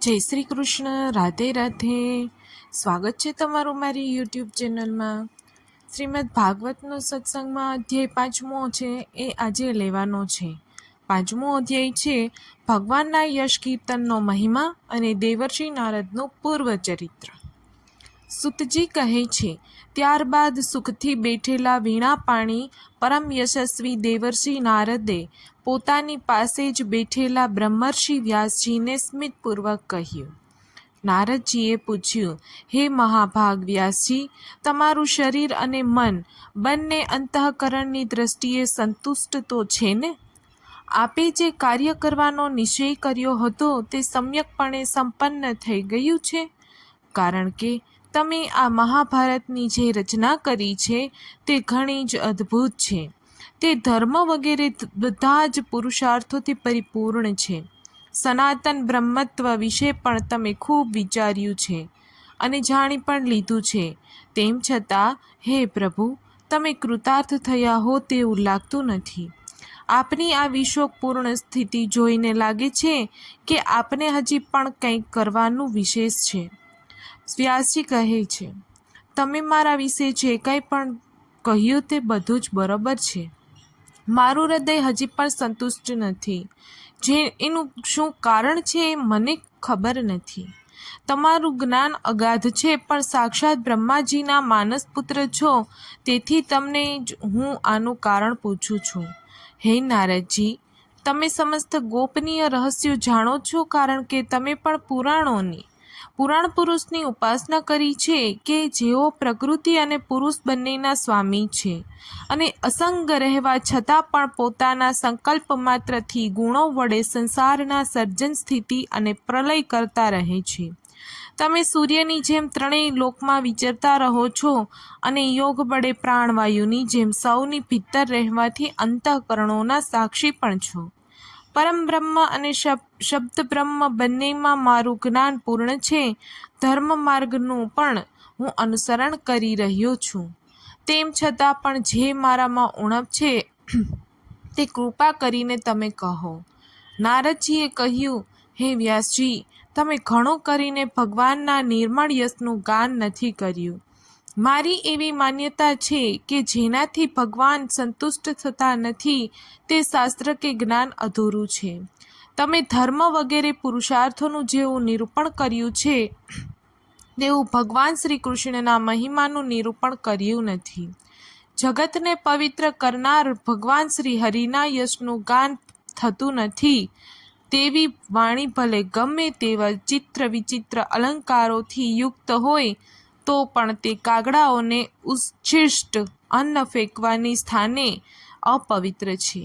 જય શ્રી કૃષ્ણ, રાધે રાધે. સ્વાગત છે તમારું મારી યુટ્યુબ ચેનલમાં. શ્રીમદ ભાગવતનો સત્સંગમાં અધ્યાય 5મો છે એ આજે લેવાનો છે. 5મો અધ્યાય છે ભગવાનના યશ કીર્તનનો મહિમા અને દેવર્ષિ નારદનું પૂર્વચરિત્ર. સુતજી કહે છે, ત્યારબાદ સુખથી બેઠેલા વીણાપાણી પરમ યશસ્વી દેવર્ષિ નારદે પોતાની પાસે જ બેઠેલા બ્રહ્મર્ષિ વ્યાસજીને સ્મિતપૂર્વક કહ્યું. નારદજીએ પૂછ્યું, હે મહાભાગ વ્યાસજી, તમારું શરીર અને મન બંને અંતઃકરણની દ્રષ્ટિએ સંતુષ્ટ તો છે ને? આપે જે કાર્ય કરવાનો નિશ્ચય કર્યો હતો તે સમ્યકપણે સંપન્ન થઈ ગયું છે? કારણ કે તમે આ મહાભારતની જે રચના કરી છે તે ઘણી જ અદ્ભુત છે. તે ધર્મ વગેરે બધા જ પુરુષાર્થોથી પરિપૂર્ણ છે. સનાતન બ્રહ્મત્વ વિશે પણ તમે ખૂબ વિચાર્યું છે અને જાણી પણ લીધું છે. તેમ છતાં હે પ્રભુ, તમે કૃતાર્થ થયા હો તેવું લાગતું નથી. આપની આ વિશોકપૂર્ણ સ્થિતિ જોઈને લાગે છે કે આપને હજી પણ કંઈક કરવાનું વિશેષ છે. વ્યાસજી કહે છે, તમે મારા વિશે જે કંઈ પણ કહ્યું તે બધું જ બરોબર છે. મારું હૃદય હજી પણ સંતુષ્ટ નથી. એનું શું કારણ છે એ મને ખબર નથી. તમારું જ્ઞાન અગાધ છે, પણ સાક્ષાત બ્રહ્માજીના માનસપુત્ર છો, તેથી તમને જ હું આનું કારણ પૂછું છું. હે નારદજી, તમે સમસ્ત ગોપનીય રહસ્યો જાણો છો, કારણ કે તમે પણ પુરાણ પુરુષની ઉપાસના કરી છે કે જેઓ પ્રકૃતિ અને પુરુષ બંનેના સ્વામી છે અને અસંગ રહેવા છતાં પણ પોતાના સંકલ્પ માત્રથી ગુણો વડે સંસારના સર્જન, સ્થિતિ અને પ્રલય કરતા રહે છે. તમે સૂર્યની જેમ ત્રણેય લોકમાં વિચરતા રહો છો અને યોગ વડે પ્રાણવાયુની જેમ સૌની ભીતર રહેવાથી અંતઃકરણોના સાક્ષી પણ છો. પરમ બ્રહ્મ અને શબ્દ બ્રહ્મ બંનેમાં મારું જ્ઞાન પૂર્ણ છે. ધર્મ માર્ગનું પણ હું અનુસરણ કરી રહ્યો છું. તેમ છતાં પણ જે મારામાં ઉણપ છે તે કૃપા કરીને તમે કહો. નારદજીએ કહ્યું, હે વ્યાસજી, તમે ઘણું કરીને ભગવાનના નિર્મળ યશનું ગાન નથી કર્યું. મારી એવી માન્યતા છે કે જેનાથી ભગવાન સંતુષ્ટ થતા નથી તે શાસ્ત્ર કે જ્ઞાન અધૂરું છે. તમે ધર્મ વગેરે પુરુષાર્થોનું જેવું નિરૂપણ કર્યું છે તેવું ભગવાન શ્રી કૃષ્ણના મહિમાનું નિરૂપણ કર્યું નથી. જગતને પવિત્ર કરનાર ભગવાન શ્રી હરિના યશનું ગાન થતું નથી. તેવી વાણી ભલે ગમે તેવા ચિત્ર વિચિત્ર અલંકારોથી યુક્ત હોય તો પણ તે કાગડાઓને ઉચ્છિષ્ટ અન્ન ફેંકવાની સ્થાને અપવિત્ર છે.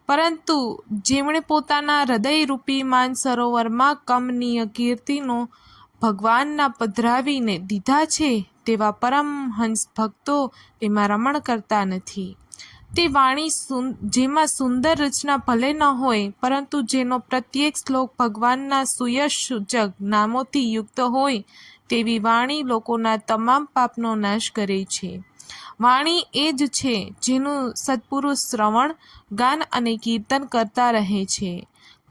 પરંતુ જેમણે પોતાના હૃદયરૂપી માનસરોવરમાં કમનીય કીર્તિનો ભગવાનના પધરાવીને દીધા છે તેવા પરમહંસ ભક્તો તેમાં રમણ કરતા નથી. તે વાણી જેમાં સુંદર રચના ભલે ન હોય, પરંતુ જેનો પ્રત્યેક શ્લોક ભગવાનના સુયશ સૂચક નામોથી યુક્ત હોય તેવી વાણી લોકોના તમામ પાપનો નાશ કરે છે. વાણી એ જ છે જેનું સત્પુરુષ શ્રવણ, ગાન અને કીર્તન કરતા રહે છે.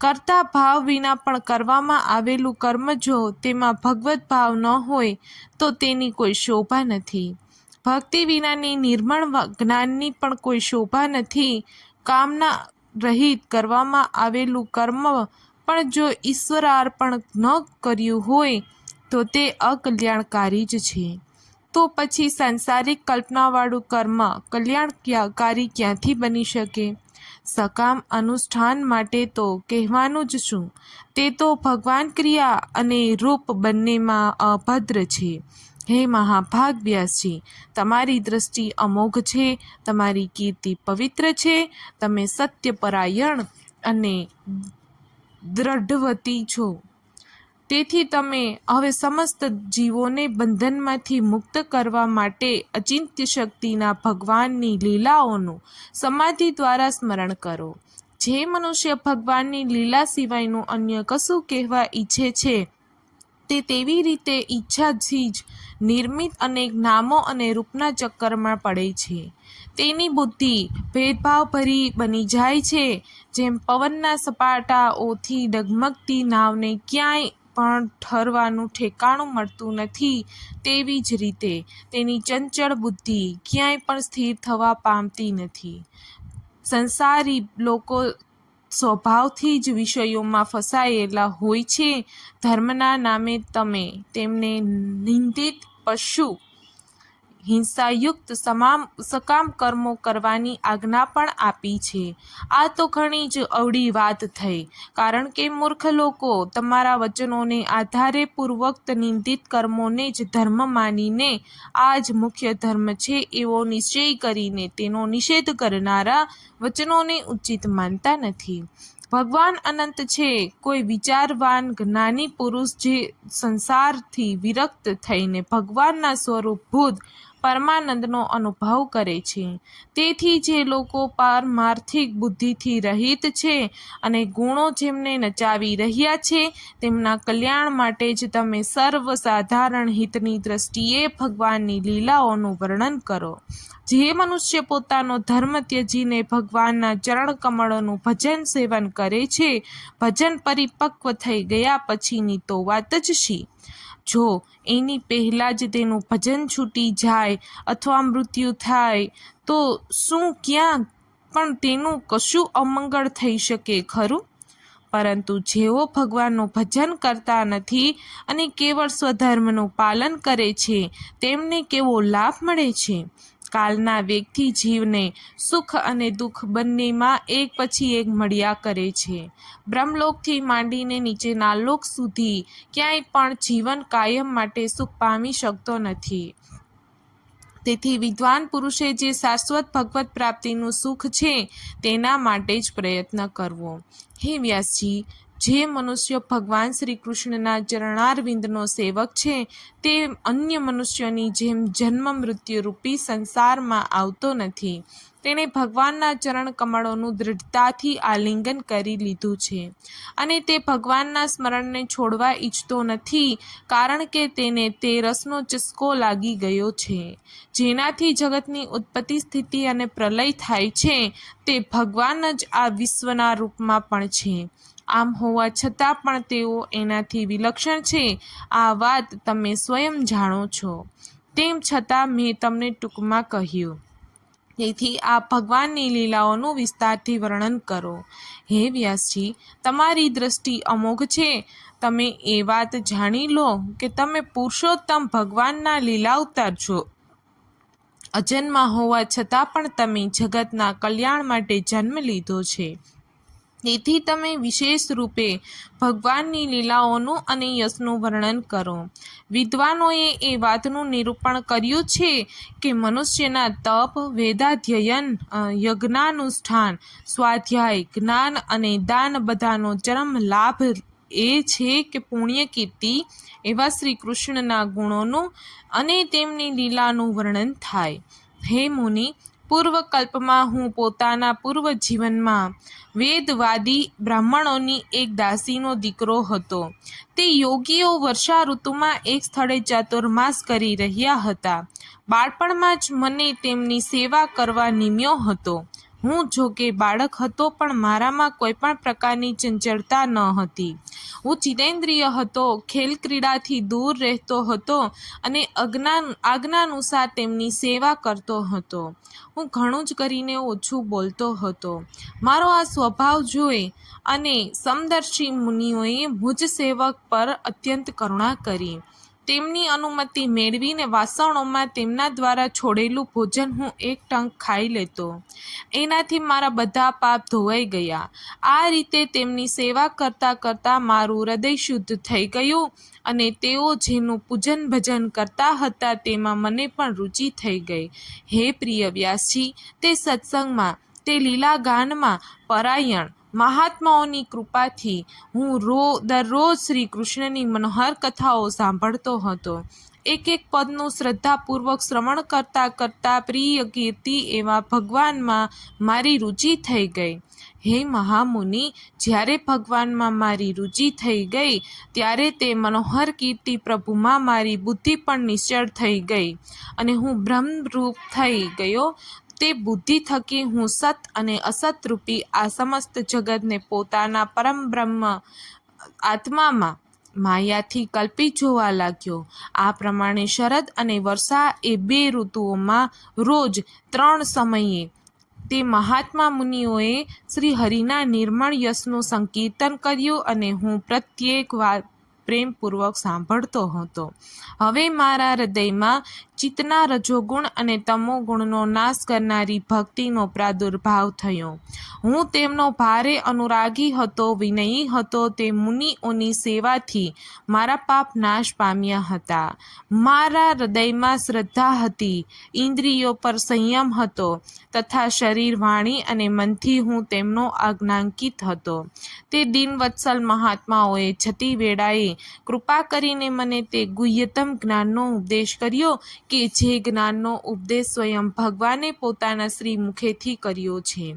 કરતા ભાવ વિના પણ કરવામાં આવેલું કર્મ જો તેમાં ભગવત ભાવ ન હોય તો તેની કોઈ શોભા નથી. ભક્તિ વિનાની નિર્મળ જ્ઞાનની પણ કોઈ શોભા નથી. કામના રહિત કરવામાં આવેલું કર્મ પણ જો ઈશ્વરાર્પણ ન કર્યું હોય તો તે અકલ્યાણકારી જ છે. તો પછી સાંસારિક કલ્પનાવાળું કર્મ કલ્યાણકારી ક્યાંથી બની શકે? સકામ અનુષ્ઠાન માટે તો કહેવાનું જ શું, તે તો ભગવાન ક્રિયા અને રૂપ બંનેમાં અભદ્ર છે. હે મહાભાગ વ્યાસજી, તમારી દ્રષ્ટિ અમોઘ છે, તમારી કીર્તિ પવિત્ર છે, તમે સત્યપરાયણ અને દ્રઢવતી છો. તેથી તમે હવે સમસ્ત જીવોને બંધનમાંથી મુક્ત કરવા માટે અચિંત્ય શક્તિના ભગવાનની લીલાઓનું સમાધિ દ્વારા સ્મરણ કરો. જે મનુષ્ય ભગવાનની લીલા સિવાયનું અન્ય કશું કહેવા ઈચ્છે છે તે તેવી રીતે ઈચ્છાથી જ નિર્મિત અનેક નામો અને રૂપના ચક્કરમાં પડે છે. તેની બુદ્ધિ ભેદભાવભરી બની જાય છે. જેમ પવનના સપાટાઓથી ડગમગતી નાવને ક્યાંય પણ ઠરવાનું ઠેકાણું મળતું નથી, તેવી જ રીતે તેની ચંચળ બુદ્ધિ ક્યાંય પણ સ્થિર થવા પામતી નથી. સંસારી લોકો સ્વભાવથી જ વિષયોમાં ફસાયેલા હોય છે. ધર્મના નામે તમે તેમને નિંદિત, પશુ હિંસાયુક્ત સકામ કર્મો કરવાની આજ્ઞા પણ આપી છે. આ તો ઘણી જ અવળી વાત થઈ, કારણ કે મૂર્ખ લોકો તમારા વચનોને આધારે પૂર્વોક્ત નિંદિત કર્મોને જ ધર્મ માનીને આ જ મુખ્ય ધર્મ છે એવો નિશ્ચય કરીને તેનો નિષેધ કરનારા વચનોને ઉચિત માનતા નથી. ભગવાન અનંત છે. કોઈ વિચારવાન જ્ઞાની પુરુષ જે સંસારથી વિરક્ત થઈને ભગવાનના સ્વરૂપભૂત પરમાનંદનો અનુભવ કરે છે. તેથી જે લોકો પારમાર્થિક બુદ્ધિથી રહિત છે અને ગુણો જેમને નચાવી રહ્યા છે, તેમના કલ્યાણ માટે જ તમે સર્વસાધારણ હિતની દ્રષ્ટિએ ભગવાનની લીલાઓનું વર્ણન કરો. જે મનુષ્ય પોતાનો ધર્મ ત્યજીને ભગવાનના ચરણ કમળોનું ભજન સેવન કરે છે, ભજન પરિપક્વ થઈ ગયા પછીની તો વાત જ શી. જો એની પહેલાં જ તેનું ભજન છૂટી જાય અથવા મૃત્યુ થાય તો શું ક્યાં પણ તેનું કશું અમંગળ થઈ શકે ખરું? પરંતુ જેઓ ભગવાનનું ભજન કરતા નથી અને કેવળ સ્વધર્મનું પાલન કરે છે, તેમને કેવો લાભ મળે છે? કાલના વેગથી જીવને સુખ અને દુઃખ બંનેમાં એક પછી એક મળ્યા કરે છે. બ્રહ્મલોકથી માંડીને નીચેના લોક સુધી ક્યાંય પણ જીવન કાયમ માટે સુખ પામી શકતો નથી. તેથી વિદ્વાન પુરુષે જે શાશ્વત ભગવત પ્રાપ્તિનું સુખ છે તેના માટે જ પ્રયત્ન કરવો. હે વ્યાસજી, જે મનુષ્ય ભગવાન શ્રી કૃષ્ણના ચરણારવિંદનો સેવક છે તે અન્ય મનુષ્યોની જેમ જન્મ મૃત્યુ રૂપી સંસારમાં આવતો નથી. તેણે ભગવાનના ચરણ કમળોનું દૃઢતાથી આલિંગન કરી લીધું છે અને તે ભગવાનના સ્મરણને છોડવા ઈચ્છતો નથી, કારણ કે તેને તે રસનો ચસ્કો લાગી ગયો છે. જેનાથી જગતની ઉત્પત્તિ, સ્થિતિ અને પ્રલય થાય છે તે ભગવાન જ આ વિશ્વના રૂપમાં પણ છે. આમ હોવા છતાં પણ તેઓ એનાથી વિલક્ષણ છે. આ વાત તમે સ્વયં જાણો છો. તેમ છતાં મેં તમને ટૂંકમાં કહ્યું. તેથી આ ભગવાનની લીલાઓનું વિસ્તારથી વર્ણન કરો. હે વ્યાસજી, તમારી દ્રષ્ટિ અમોઘ છે. તમે એ વાત જાણી લો કે તમે પુરુષોત્તમ ભગવાનના લીલાવતાર છો. અજન્મા હોવા છતાં પણ તમે જગતના કલ્યાણ માટે જન્મ લીધો છે. તેથી તમે વિશેષ રૂપે ભગવાનની લીલાઓનું અને યશનું વર્ણન કરો. વિદ્વાનોએ એ વાતનું નિરૂપણ કર્યું છે કે મનુષ્યના તપ, વેદાધ્યયન, યજ્ઞાનુષ્ઠાન, સ્વાધ્યાય, જ્ઞાન અને દાન બધાનો ચરમ લાભ એ છે કે પુણ્ય, કીર્તિ એવા શ્રી કૃષ્ણના ગુણોનું અને તેમની લીલાનું વર્ણન થાય. હે મુનિ, પૂર્વકલ્પમાં હું પોતાના પૂર્વ જીવનમાં વેદવાદી બ્રાહ્મણોની એક દાસીનો દીકરો હતો. તે યોગીઓ વર્ષા ઋતુમાં એક સ્થળે ચાતુર્માસ કરી રહ્યા હતા. બાળપણમાં જ મને તેમની સેવા કરવા નિમ્યો હતો. હું જોકે બાળક હતો, પણ મારામાં કોઈ પણ પ્રકારની ચંચળતા ન હતી. હું જીતેન્દ્રિય હતો, ખેલ ક્રીડાથી દૂર રહેતો હતો અને આજ્ઞાનુસાર તેમની સેવા કરતો હતો. હું ઘણું જ કરીને ઓછું બોલતો હતો. મારો આ સ્વભાવ જોઈ અને સમદર્શી મુનિઓએ મુજ સેવક પર અત્યંત કરુણા કરી. તેમની અનુમતિ મેળવીને વાસણોમાં તેમના દ્વારા છોડેલું ભોજન હું એક ટંક ખાઈ લેતો. એનાથી મારા બધા પાપ ધોવાઈ ગયા. આ રીતે તેમની સેવા કરતાં કરતાં મારું હૃદય શુદ્ધ થઈ ગયું અને તેઓ જેનું પૂજન ભજન કરતા હતા તેમાં મને પણ રુચિ થઈ ગઈ. હે પ્રિય વ્યાસજી, તે સત્સંગમાં, તે લીલા ગાનમાં પરાયણ, મહાત્માઓની કૃપાથી હું દરરોજ શ્રી કૃષ્ણની મનોહર કથાઓ સાંભળતો હતો. એક એક પદનું શ્રદ્ધાપૂર્વક શ્રવણ કરતાં કરતાં પ્રિય કીર્તિ એવા ભગવાનમાં મારી રુચિ થઈ ગઈ. હે મહામુનિ, જ્યારે ભગવાનમાં મારી રુચિ થઈ ગઈ ત્યારે તે મનોહર કીર્તિ પ્રભુમાં મારી બુદ્ધિ પણ નિશ્ચળ થઈ ગઈ અને હું બ્રહ્મરૂપ થઈ ગયો. તે બુદ્ધિ થકી હું સત અને અસત રૂપી આ સમસ્ત જગતને પોતાના પરમબ્રહ્મ આત્મામાં માયાથી કલ્પી જોવા લાગ્યો. આ પ્રમાણે શરદ અને વર્ષા એ 2 ઋતુઓમાં રોજ 3 સમયે તે મહાત્મા મુનિઓએ શ્રી હરિના નિર્મળ યશનું સંકીર્તન કર્યું અને હું પ્રત્યેક વાર પ્રેમપૂર્વક સાંભળતો હતો. હવે મારા હૃદયમાં ચિત્તના રજોગુણ અને તમોગુણનો નાશ કરનારી ભક્તિનો પ્રાદુર્ભાવ થયો. હું તેમનો ભારે અનુરાગી હતો, વિનયી હતો. તે મુનિઓની સેવાથી મારા પાપ નાશ પામ્યા હતા. મારા હૃદયમાં શ્રદ્ધા હતી, ઇન્દ્રિયો પર સંયમ હતો તથા શરીર, વાણી અને મનથી હું તેમનો આજ્ઞાંકિત હતો. તે દીનવત્સલ મહાત્માઓએ જતી વેળાએ કૃપા કરીને મને તે ગુહ્યતમ જ્ઞાનનો ઉપદેશ કર્યો કે જે જ્ઞાનનો ઉપદેશ સ્વયં ભગવાને પોતાના શ્રી મુખેથી કર્યો છે.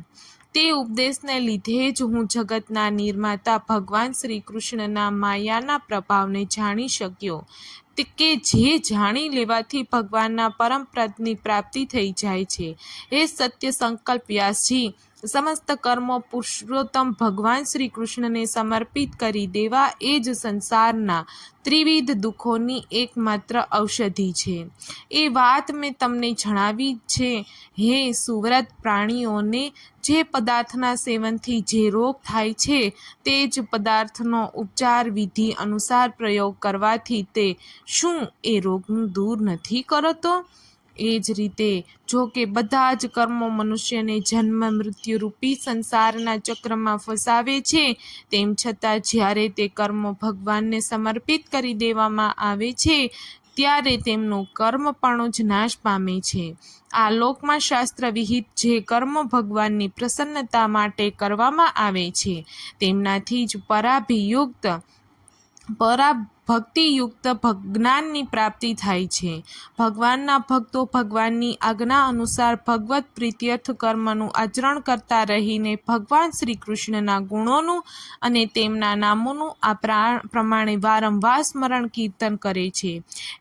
તે ઉપદેશને લીધે જ હું જગતના નિર્માતા ભગવાન શ્રી કૃષ્ણના માયાના પ્રભાવને જાણી શક્યો કે જે જાણી લેવાથી ભગવાનના પરમ પદની પ્રાપ્તિ થઈ જાય છે. એ સત્ય સંકલ્પ વ્યાસજી, સમસ્ત કર્મો પુરુષોત્તમ ભગવાન શ્રી કૃષ્ણને સમર્પિત કરી દેવા એ જ સંસારના ત્રિવિધ દુઃખોની એકમાત્ર ઔષધિ છે. એ વાત મેં તમને જણાવી છે. હે સુવ્રત પ્રાણીઓને જે પદાર્થના સેવનથી જે રોગ થાય છે તે જ પદાર્થનો ઉપચાર વિધિ અનુસાર પ્રયોગ કરવાથી તે શું એ રોગનું દૂર નથી કરતો? એ જ રીતે જો કે બધા જ કર્મો મનુષ્યને જન્મ મૃત્યુરૂપી સંસારના ચક્રમાં ફસાવે છે, તેમ છતાં જ્યારે તે કર્મો ભગવાનને સમર્પિત કરી દેવામાં આવે છે ત્યારે તેમનું કર્મપણું જ નાશ પામે છે. આ લોકમાં શાસ્ત્ર વિહિત જે કર્મો ભગવાનની પ્રસન્નતા માટે કરવામાં આવે છે તેમનાથી જ પરાભક્તિયુક્ત જ્ઞાનની પ્રાપ્તિ થાય છે. ભગવાનના ભક્તો ભગવાનની આજ્ઞા અનુસાર ભગવત પ્રીત્યર્થ કર્મનું આચરણ કરતા રહીને ભગવાન શ્રી કૃષ્ણના ગુણોનું અને તેમના નામોનું આ પ્રમાણે વારંવાર સ્મરણ કીર્તન કરે છે.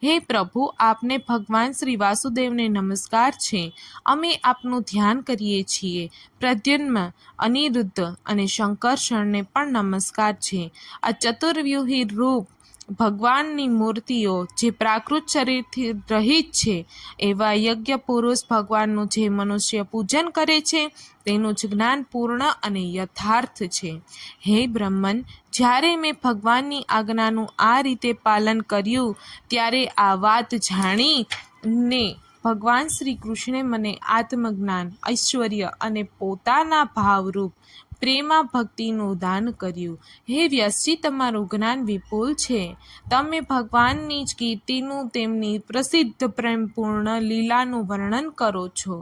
હે પ્રભુ, આપને ભગવાન શ્રી વાસુદેવને નમસ્કાર છે. અમે આપનું ધ્યાન કરીએ છીએ. પ્રદ્યુમ્ન, અનિરુદ્ધ અને શંકર્ષણને પણ નમસ્કાર છે. આ ચતુર્વ્યુહી રૂપ ભગવાનની મૂર્તિઓ જે પ્રાકૃત શરીરથી રહિત છે એવા યજ્ઞ પુરુષ ભગવાનનું જે મનુષ્ય પૂજન કરે છે તેનું જ જ્ઞાન પૂર્ણ અને યથાર્થ છે. હે બ્રહ્મન, જ્યારે મેં ભગવાનની આજ્ઞાનું આ રીતે પાલન કર્યું ત્યારે આ વાત જાણીને ભગવાન શ્રી કૃષ્ણે મને આત્મજ્ઞાન, ઐશ્વર્ય અને પોતાના ભાવરૂપ પ્રેમા ભક્તિનું દાન કર્યું. હે વ્યાસજી, તમારું જ્ઞાન વિપુલ છે. તમે ભગવાનની જ કીર્તિનું, તેમની પ્રસિદ્ધ પ્રેમપૂર્ણ લીલાનું વર્ણન કરો છો.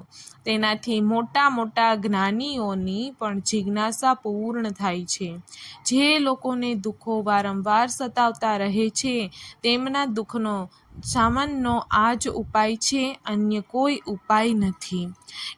તેનાથી મોટા મોટા જ્ઞાનીઓની પણ જિજ્ઞાસા પૂર્ણ થાય છે. જે લોકોને દુઃખો વારંવાર સતાવતા રહે છે તેમના દુઃખનો શમનનો આ જ ઉપાય છે, અન્ય કોઈ ઉપાય નથી.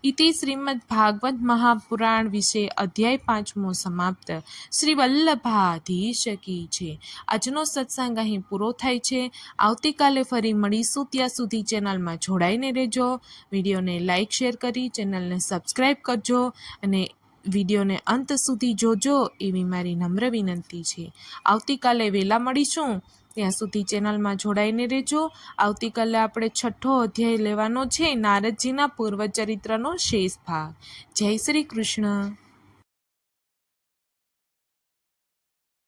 ઇતિ શ્રીમદ્ ભાગવત મહાપુરાણ વિશે અધ્યાય 5મો સમાપ્ત. શ્રી વલ્લભાધીશ કી છે. આજનો સત્સંગ અહીં પૂરો થાય છે. આવતીકાલે ફરી મળીશું. ત્યાં સુધી ચેનલમાં જોડાઈને રહેજો. વિડીયોને લાઇક શેર કરી ચેનલને સબસ્ક્રાઈબ કરજો અને વિડીયોને અંત સુધી જોજો એવી મારી નમ્ર વિનંતી છે. આવતીકાલે વહેલા મળીશું. ત્યાં સુધી ચેનલમાં જોડાઈને રહેજો. આવતીકાલે આપણે 6થો અધ્યાય લેવાનો છે, નારદજીના પૂર્વચરિત્રનો શેષ ભાગ. જય શ્રી કૃષ્ણ.